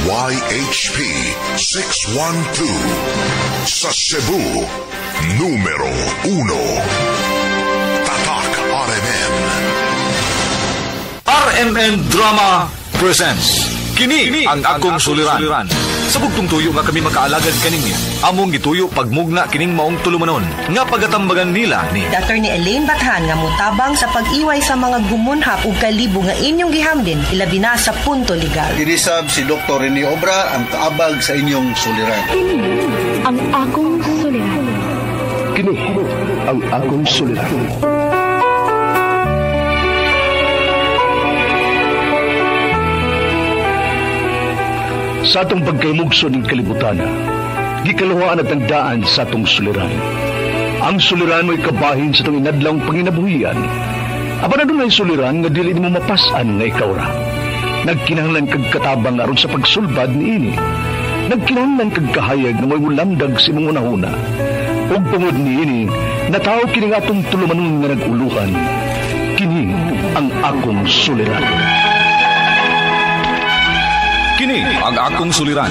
YHP 612 sa Cebu, numero 1. Tatak RMN. RMN Drama presents Kini ang akong suliran. Sa bugtong tuyo nga kami makaalagad kaninyo. Among gituyo pagmugna kining maong tulumanon nga pagatambagan nila ni Dr. ni Elaine Bathan nga mutabang sa pag-iway sa mga gumunhap ug kalibo nga inyong gihamden ilabi na sa punto legal. Dinisab si Dr. Rene Obra ang kaabag sa inyong suliran. Kini ang akong suliran. Kini ang akong suliran. Sa atong pagkaymugso ng kalibutan, gikalawaan at tandaan sa atong suliran. Ang suliran mo'y kabahin sa itong inadlang panginabuhian. Aba na doon ay suliran nga dili mo mapasan nga ikaw ra. Nagkinahanglan kag katabang aron sa pagsulbad ni ini. Nagkinahanglan kag kahayag na mo'y mulamdag si mong unahuna. Ug tungod ni ini, nataw kini nga atong tulumanon nga naguluhan. Kini ang akong suliran. Kini ang akong suliran.